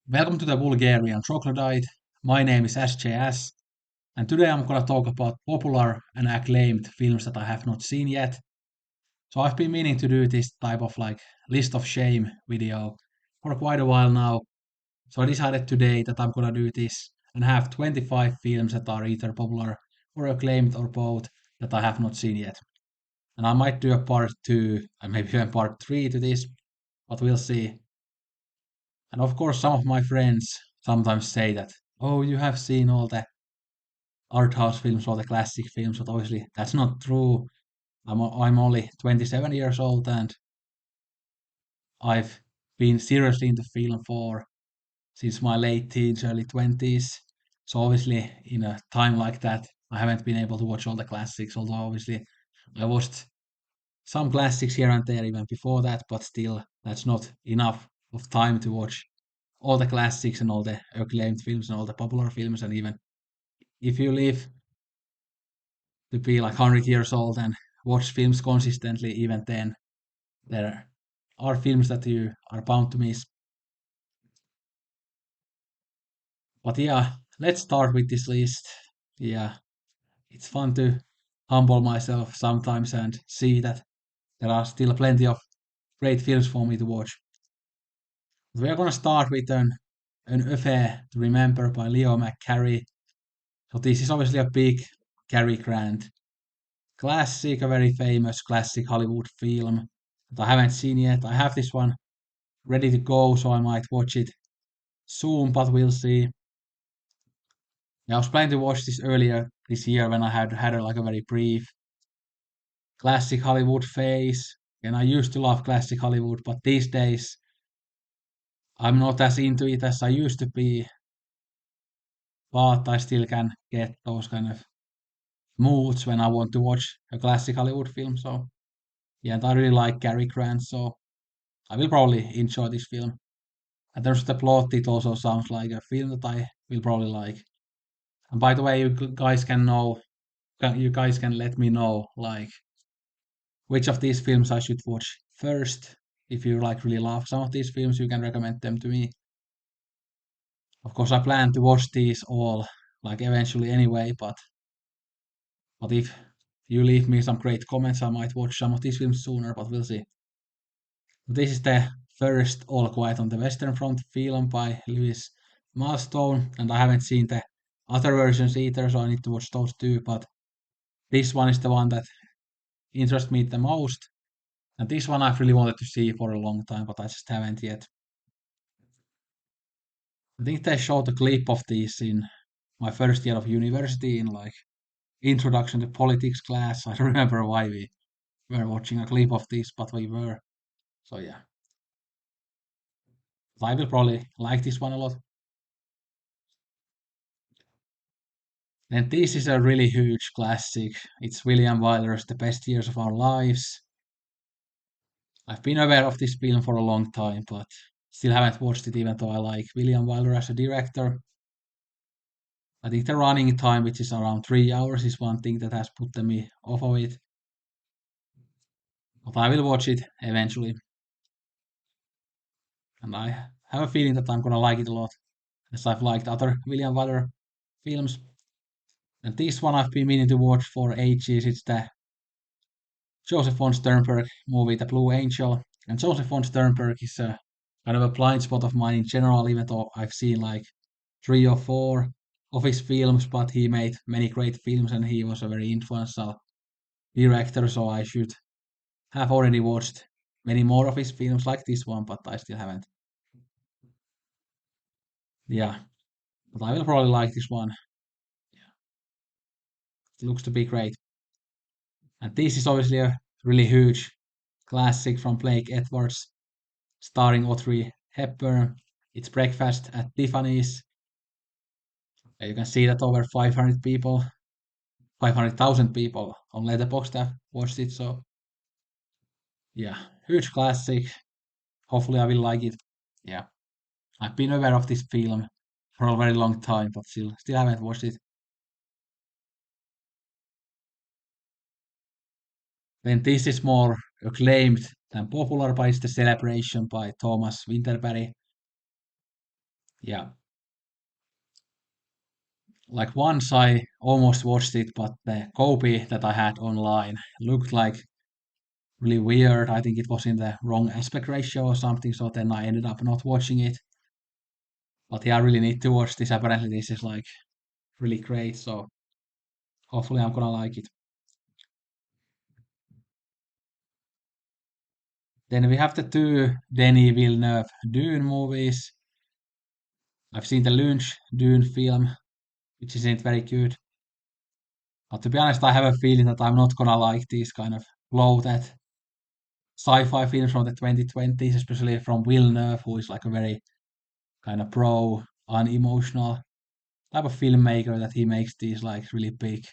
Welcome to the Bulgarian Troglodyte. My name is SJS, and today I'm gonna talk about popular and acclaimed films that I have not seen yet. So I've been meaning to do this type of list of shame video for quite a while now. So I decided today that I'm gonna do this and have 25 films that are either popular or acclaimed or both that I have not seen yet. And I might do a part two and maybe even part three to this, but we'll see. And of course, some of my friends sometimes say that, oh, you have seen all the art house films, all the classic films, but obviously that's not true. I'm only 27 years old and I've been seriously into film for since my late teens, early 20s. So obviously, in a time like that, I haven't been able to watch all the classics, although obviously I watched some classics here and there even before that, but still, that's not enough of time to watch all the classics and all the acclaimed films and all the popular films. And even if you live to be like 100 years old and watch films consistently, even then, there are films that you are bound to miss. But yeah, let's start with this list. Yeah, it's fun to humble myself sometimes and see that there are still plenty of great films for me to watch. We are gonna start with an affair to remember by Leo McCarey. So this is obviously a big Cary Grant classic, a very famous classic Hollywood film that I haven't seen yet. I have this one ready to go, so I might watch it soon, but we'll see. Yeah, I was planning to watch this earlier this year when I had like a very brief classic Hollywood phase, and I used to love classic Hollywood, but these days I'm not as into it as I used to be, but I still can get those kind of moods when I want to watch a classic Hollywood film. So yeah, and I really like Cary Grant, so I will probably enjoy this film. And there's the plot, it also sounds like a film that I will probably like. And by the way, you guys can let me know like which of these films I should watch first. If you like really love some of these films, you can recommend them to me. Of course, I plan to watch these all like eventually anyway, but if you leave me some great comments, I might watch some of these films sooner, but we'll see. This is the first All Quiet on the Western Front film by Lewis Milestone, and I haven't seen the other versions either, so I need to watch those too. But this one is the one that interests me the most, and this one I've really wanted to see for a long time, but I just haven't yet. I think they showed a clip of this in my first year of university in like introduction to politics class. I don't remember why we were watching a clip of this, but we were. So yeah, I will probably like this one a lot. And this is a really huge classic. It's William Wyler's The Best Years of Our Lives. I've been aware of this film for a long time, but still haven't watched it even though I like William Wyler as a director. I think the running time, which is around 3 hours, is one thing that has put me off of it. But I will watch it eventually. And I have a feeling that I'm gonna like it a lot, as I've liked other William Wyler films. And this one I've been meaning to watch for ages. It's the Joseph von Sternberg movie, The Blue Angel. And Joseph von Sternberg is a kind of a blind spot of mine in general, even though I've seen like three or four of his films, but he made many great films and he was a very influential director, so I should have already watched many more of his films like this one, but I still haven't. Yeah, but I will probably like this one. It looks to be great. And this is obviously a really huge classic from Blake Edwards, starring Audrey Hepburn. It's Breakfast at Tiffany's. You can see that over 500 people, 500,000 people on Letterboxd have watched it. So yeah, huge classic. Hopefully I will like it. Yeah, I've been aware of this film for a very long time, but still haven't watched it. Then this is more acclaimed than popular, but it's The Celebration by Thomas Winterberry. Yeah, like once I almost watched it, but the copy that I had online looked like really weird. I think it was in the wrong aspect ratio or something, so then I ended up not watching it. But yeah, I really need to watch this. Apparently, this is like really great, so hopefully I'm gonna like it. Then we have the two Denis Villeneuve Dune movies. I've seen the Lynch Dune film, which isn't very good. But to be honest, I have a feeling that I'm not gonna like these kind of bloated sci-fi films from the 2020s, especially from Villeneuve, who is like a very kind of pro, unemotional type of filmmaker that he makes these like really big,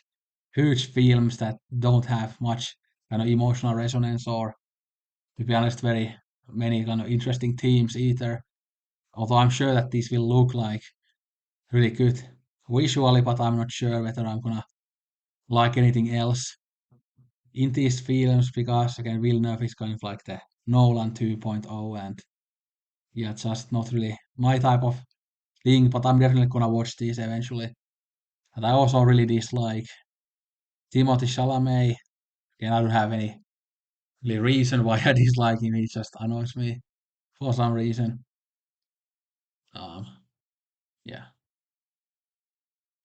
huge films that don't have much kind of emotional resonance or, to be honest, very many kind of interesting themes either. Although I'm sure that these will look like really good visually, but I'm not sure whether I'm gonna like anything else in these films because again Villeneuve is kind of like the Nolan 2.0 and yeah, just not really my type of thing, but I'm definitely gonna watch these eventually. And I also really dislike Timothy Chalamet. Again, I don't have any really reason why I dislike him. He just annoys me for some reason. Um, yeah.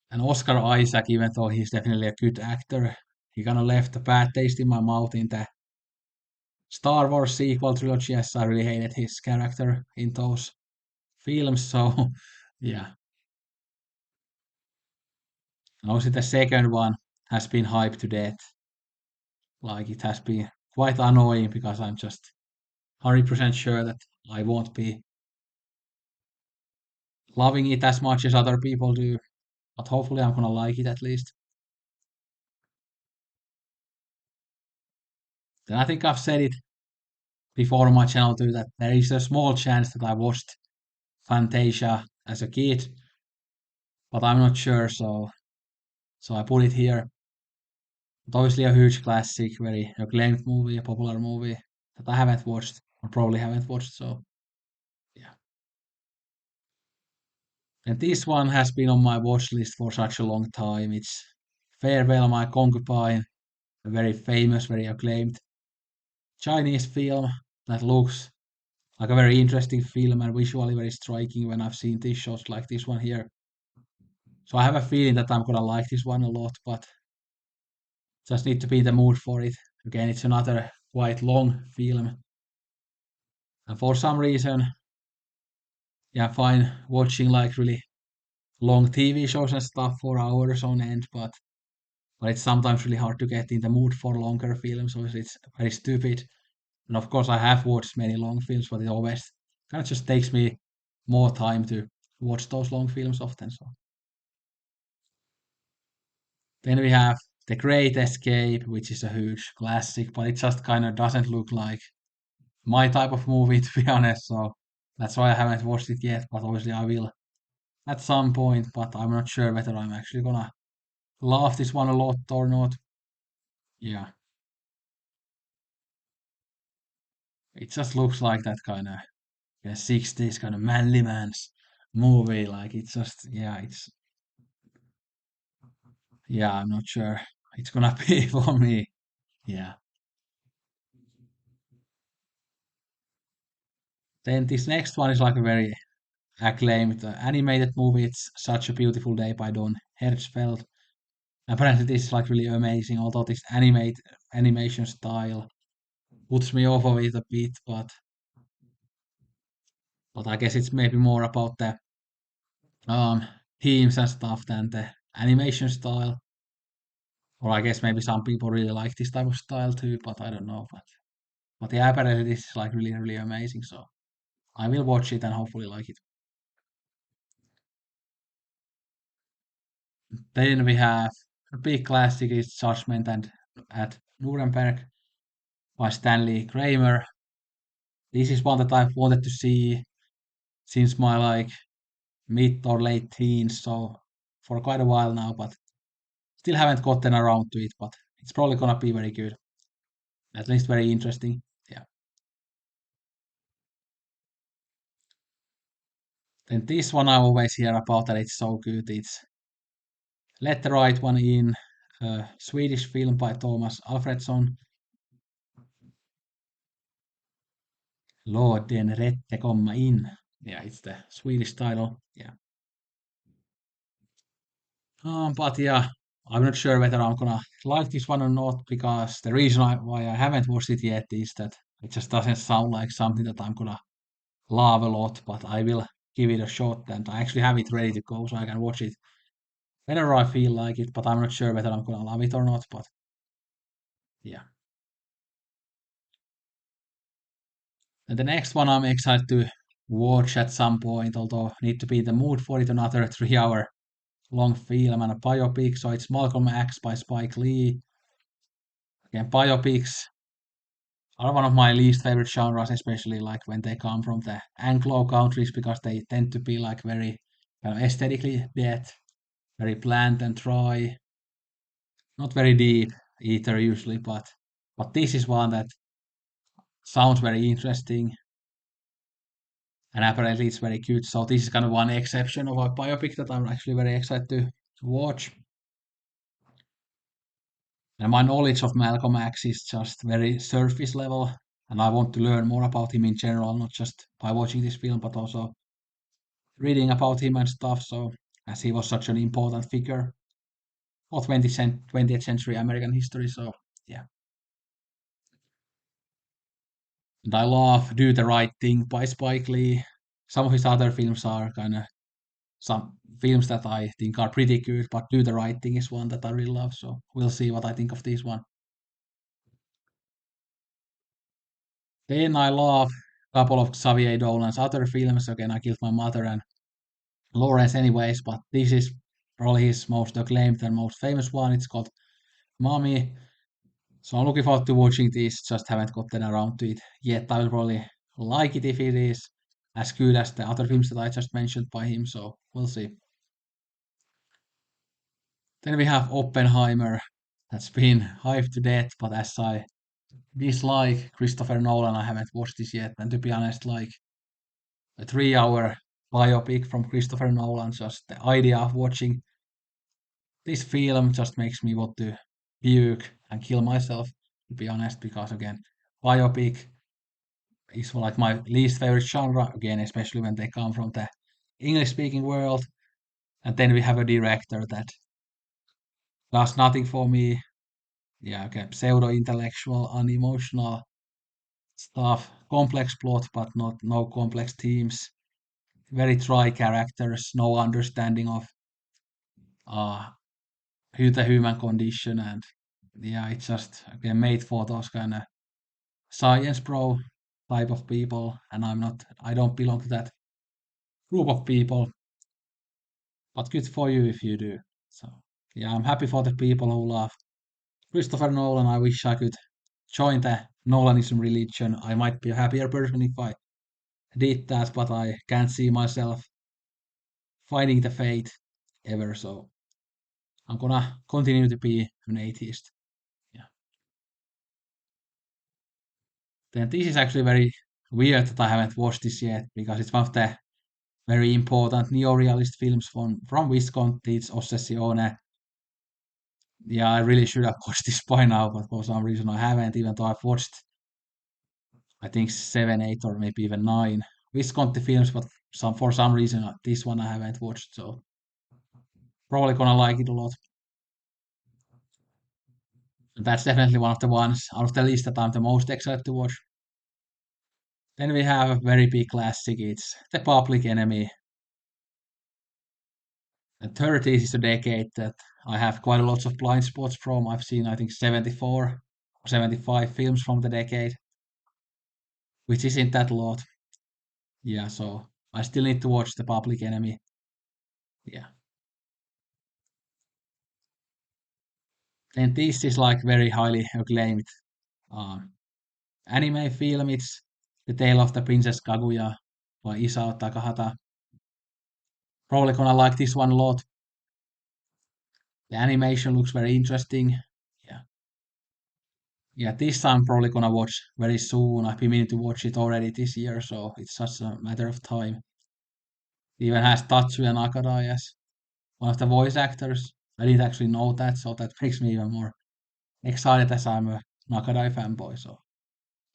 And Oscar Isaac, even though he's definitely a good actor, he kind of left a bad taste in my mouth in the Star Wars sequel trilogy, as I really hated his character in those films. So, yeah. And also the second one has been hyped to death. Like it has been quite annoying because I'm just 100% sure that I won't be loving it as much as other people do. But hopefully I'm gonna like it at least. Then I think I've said it before on my channel too that there is a small chance that I watched Fantasia as a kid, but I'm not sure, so I put it here. But obviously a huge classic, very acclaimed movie, a popular movie that I haven't watched or probably haven't watched. So yeah, and this one has been on my watch list for such a long time. It's Farewell My Concubine, a very famous, very acclaimed Chinese film that looks like a very interesting film and visually very striking when I've seen these shots like this one here. So I have a feeling that I'm gonna like this one a lot, but just need to be in the mood for it. Again, it's another quite long film, and for some reason, yeah, fine watching like really long TV shows and stuff for hours on end, but it's sometimes really hard to get in the mood for longer films, so it's very stupid. And of course, I have watched many long films, but it always kind of just takes me more time to watch those long films often. So then we have The Great Escape, which is a huge classic, but it just kind of doesn't look like my type of movie, to be honest. So that's why I haven't watched it yet, but obviously I will at some point. But I'm not sure whether I'm actually gonna love this one a lot or not. Yeah, it just looks like that kind of 60s kind of manly man's movie. Like it's just, yeah, yeah, I'm not sure it's gonna be for me. Yeah. Then this next one is like a very acclaimed animated movie. It's Such a Beautiful Day by Don Hertzfeldt. Apparently, this is like really amazing. Although this animation style puts me off of it a bit, but I guess it's maybe more about the um themes and stuff than the animation style. Or I guess maybe some people really like this type of style too, but I don't know. But yeah, apparently this is like really amazing. So I will watch it and hopefully like it. Then we have a big classic is Judgment and at Nuremberg by Stanley Kramer. This is one that I've wanted to see since my like mid or late teens, so for quite a while now, but still haven't gotten around to it. But it's probably gonna be very good, at least very interesting. Yeah. Then this one I always hear about that it's so good. It's Let the Right One In, a Swedish film by Thomas Alfredsson. Låt den rätte komma in. Yeah, it's the Swedish title. Yeah. But yeah, I'm not sure whether I'm gonna like this one or not because the reason why I haven't watched it yet is that it just doesn't sound like something that I'm gonna love a lot. But I will give it a shot and I actually have it ready to go so I can watch it whenever I feel like it. But I'm not sure whether I'm gonna love it or not. But yeah. And the next one I'm excited to watch at some point, although need to be in the mood for it. Another 3 hour long film and a biopic. So it's Malcolm X by Spike Lee. Again, biopics are one of my least favorite genres, especially like when they come from the Anglo countries because they tend to be like very aesthetically dead, very bland and dry, not very deep either usually, but this is one that sounds very interesting and apparently it's very good. So this is kind of one exception of a biopic that I'm actually very excited to watch. And my knowledge of Malcolm X is just very surface level, and I want to learn more about him in general, not just by watching this film, but also reading about him and stuff. So, as he was such an important figure of 20th century American history. So, yeah. And I love Do the Right Thing by Spike Lee. Some of his other films are kind of some films that I think are pretty good, but Do the Right Thing is one that I really love. So, we'll see what I think of this one. Then I love a couple of Xavier Dolan's other films. Again, I Killed My Mother and Lawrence anyways, but this is probably his most acclaimed and most famous one. It's called Mommy. So I'm looking forward to watching this, just haven't gotten around to it yet. I will probably like it if it is as good as the other films that I just mentioned by him, so we'll see. Then we have Oppenheimer, that's been hyped to death, but as I dislike Christopher Nolan, I haven't watched this yet. And to be honest, like a 3 hour biopic from Christopher Nolan, just the idea of watching this film just makes me want to puke and kill myself, to be honest, because again, biopic is like my least favorite genre, again, especially when they come from the English speaking world. And then we have a director that does nothing for me. Yeah, okay, pseudo intellectual, unemotional stuff, complex plot, but not no complex themes, very dry characters, no understanding of uh, the human condition. And yeah, it's just again made for those kind of science bro type of people. And I don't belong to that group of people. But good for you if you do. So yeah, I'm happy for the people who love Christopher Nolan. I wish I could join the Nolanism religion. I might be a happier person if I did that, but I can't see myself finding the faith ever. So I'm gonna continue to be an atheist. Yeah. Then this is actually very weird that I haven't watched this yet because it's one of the very important neo-realist films from Visconti. It's Ossessione. Yeah, I really should have watched this by now, but for some reason I haven't, even though I've watched, I think, seven, eight, or maybe even nine Visconti films, but for some reason this one I haven't watched, so probably gonna like it a lot. And that's definitely one of the ones out of the list that I'm the most excited to watch. Then we have a very big classic. It's The Public Enemy. And 30s is a decade that I have quite a lot of blind spots from. I've seen, I think, 74 or 75 films from the decade, which isn't that lot. Yeah, so I still need to watch The Public Enemy. Yeah. Then this is like very highly acclaimed um, anime film. It's The Tale of the Princess Kaguya by Isao Takahata. Probably gonna like this one a lot. The animation looks very interesting. Yeah. Yeah, this I'm probably gonna watch very soon. I've been meaning to watch it already this year, so it's just a matter of time. It even has Tatsuya Nakadai as one of the voice actors. I didn't actually know that, so that makes me even more excited as I'm a Nakadai fanboy. So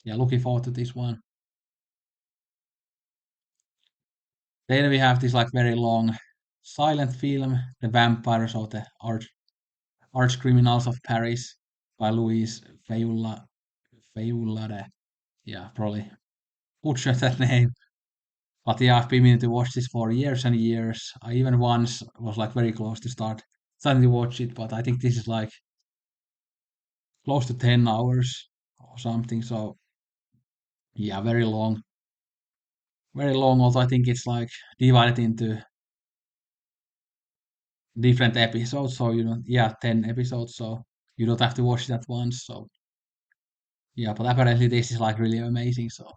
yeah, looking forward to this one. Then we have this like very long silent film, The Vampires or the Arch Criminals of Paris by Louis Feuillade. Yeah, probably butchered that name. But yeah, I've been meaning to watch this for years and years. I even once was like very close to starting to watch it, but I think this is like close to 10 hours or something. So yeah, very long. Also, I think it's like divided into different episodes. So you know, yeah, 10 episodes. So you don't have to watch it at once. So yeah, but apparently this is like really amazing. So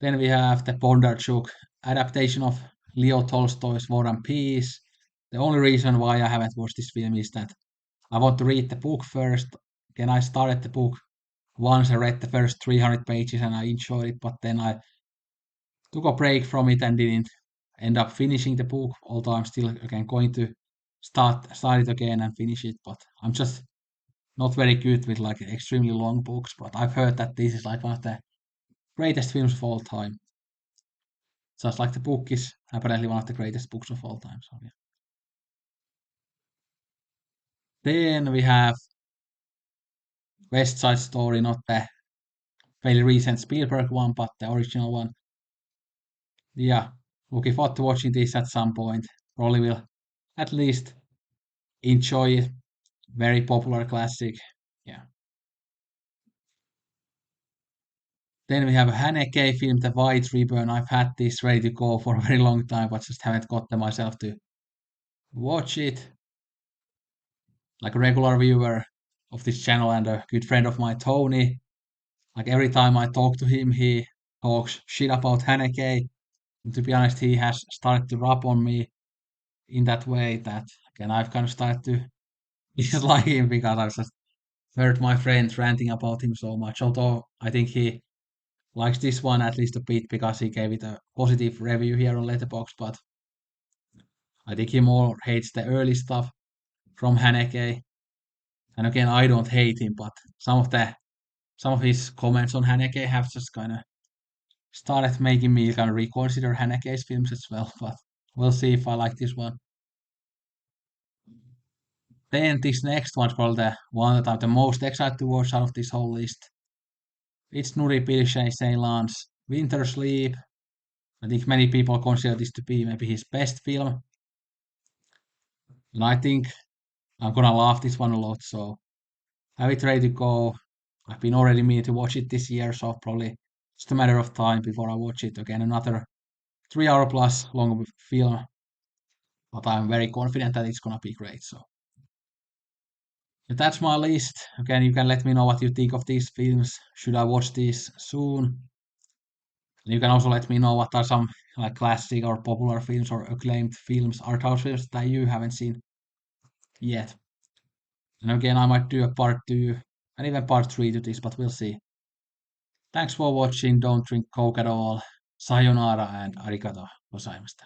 then we have the Bondarchuk adaptation of Leo Tolstoy's War and Peace. The only reason why I haven't watched this film is that I want to read the book first. Again, I started the book once. I read the first 300 pages and I enjoyed it, but then I took a break from it and didn't end up finishing the book. Although I'm still again going to start it again and finish it, but I'm just not very good with like extremely long books. But I've heard that this is like one of the greatest films of all time. Just like the book is apparently one of the greatest books of all time. So yeah. Then we have West Side Story, not the fairly recent Spielberg one, but the original one. Yeah, looking forward to watching this at some point. Probably will at least enjoy it. Very popular classic. Yeah. Then we have a Haneke film, The White Ribbon. I've had this ready to go for a very long time, but just haven't gotten myself to watch it. Like a regular viewer of this channel and a good friend of mine, Tony. Like every time I talk to him, he talks shit about Haneke. And to be honest, he has started to rub on me in that way that again I've kind of started to dislike him because I've just heard my friends ranting about him so much. Although I think he likes this one at least a bit because he gave it a positive review here on Letterboxd, but I think he more hates the early stuff from Haneke. And again, I don't hate him, but some of his comments on Haneke have just kind of started making me kind of reconsider Haneke's films as well. But we'll see if I like this one. Then this next one's probably the one that I'm the most excited to watch out of this whole list. It's Nuri Bilge Ceylan's Winter Sleep. I think many people consider this to be maybe his best film. And I think I'm gonna love this one a lot. So have it ready to go. I've been already meaning to watch it this year, so probably just a matter of time before I watch it again. Another 3 hour plus long film, but I'm very confident that it's gonna be great. So yeah, that's my list. Again, you can let me know what you think of these films. Should I watch these soon? And you can also let me know what are some like classic or popular films or acclaimed films, art house films that you haven't seen yet. And again, I might do a part two and even part three to this, but we'll see. Thanks for watching. Don't drink Coke at all. Sayonara and arigato gozaimashita.